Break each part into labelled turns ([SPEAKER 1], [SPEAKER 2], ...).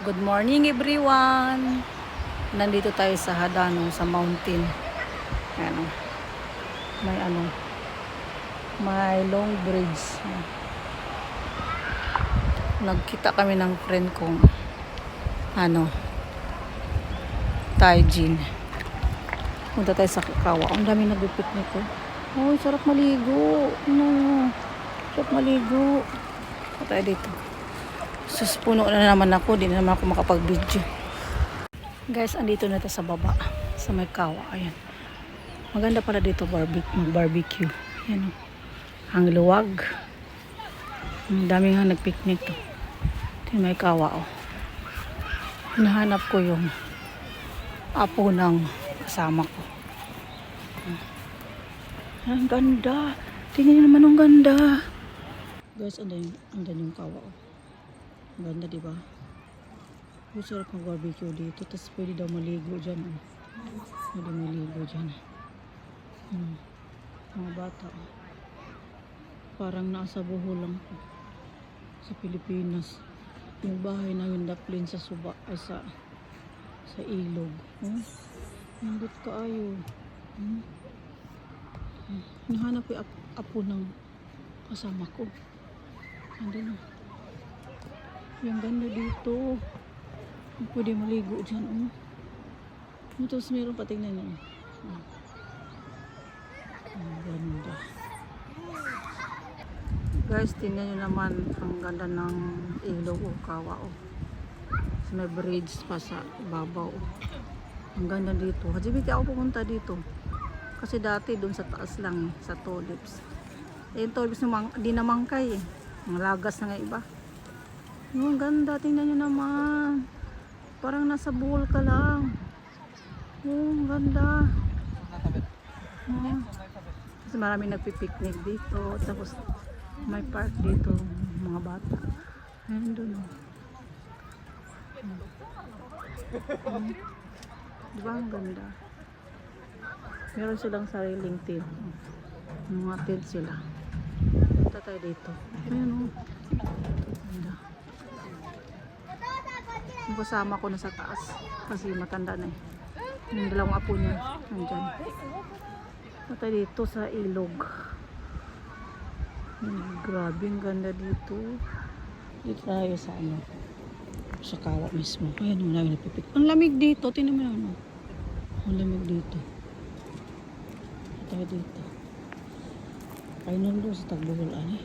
[SPEAKER 1] Good morning everyone. Nandito tayo sa Hadano, sa mountain. Ano, may may long bridge. Nagkita kami ng friend kong Taijin. Punta tayo sa Kakawa. Ang dami nagpipiknik ko. Oh, sarap maligo. Sarap maligo. Punta tayo dito. Sus, puno na naman ako. Di na naman ako makapag-video. Guys, andito na tayo sa baba. Sa may kawa. Ayan. Maganda pala dito mag-barbecue. Ayan. Ang luwag. Ang dami nga nag-picnic to. Ito yung may kawa. Oh. Hinahanap ko yung apo ng kasama ko. Ang ganda. Tingnan naman ang ganda. Guys, andyan yung kawa. Oh. Ang ganda, diba? Sarap mag-barbecue dito. Tapos pwede daw maligo dyan. Pwede maligo dyan. Mga bata. Parang nasa Bohol lang po. Sa Pilipinas. Yung bahay namin daplin sa suba. Ay sa ilog. Nandot kaayo. Hinahanap yung apo ng kasama ko. Andun. Yung ganda dito. Pwede maligo dyan. Tapos meron pa, tingnan nyo. Ang ganda. Guys, tingnan nyo naman ang ganda ng ilog o kawa. So, may bridge pa sa babaw. Ang ganda dito. Hajibiti ako pumunta dito. Kasi dati dun sa taas lang sa tulips. Yung tulips di namangkay Ang lagas na nga iba. Ang ganda, tingnan nyo naman. Parang nasa Bohol ka lang. Ang ganda. Kasi maraming nagpipiknik dito. Tapos may park dito. Mga bata. Ayan doon. Diba ang ganda? Meron silang sariling tent. Mga tent sila. Punta tayo dito. Ayan ganda. Yung kasama ko na sa taas kasi matanda na yung dalawang apo niya nandyan. Punta dito sa ilog. Grabe ang ganda dito. Dito tayo sa sa kawa mismo. Ayan ang lamig napipik. Ang lamig dito, tingnan mo naman. Ang lamig dito. Tayo dito. Kayo nandun sa Tagbuhulan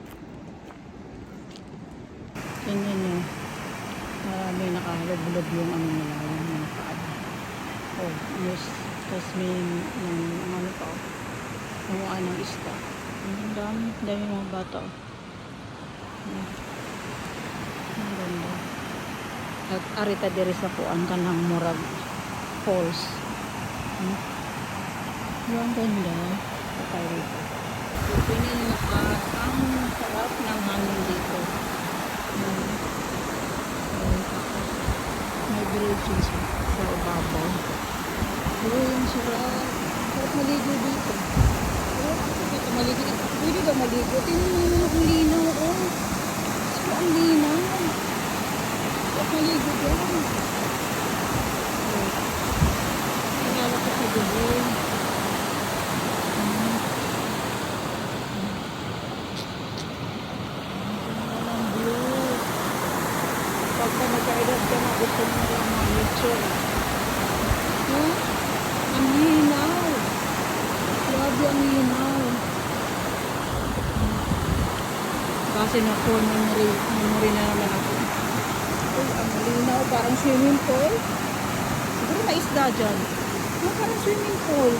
[SPEAKER 1] tingnan nyo. May nakahalog-log yung nila, yung mga kaaba. Yes. Tapos may pa namuan ng isda. Ang dami mga bata. Ang ganda. At arita diri sa puan ka ng Murag Falls. Ang ganda. Patay rito. Tingnan nyo ang sarap ng hangin dito. May bridges sa ibabaw. Yung sarap. Sarap maligo dito. Pwede ba maligo? Tingnan mo naman ang linaw. Sarap ang linaw. Sarap maligo dyan. Nalala ko sa Bohol. Pagka nagkaedad ka na, gusto mo lang mga nature. Ang linaw. Grabe ang linaw. Kasi na phone memory na naman ako. Ang linaw, parang swimming pool. Siguro may isda dyan. Parang swimming pool.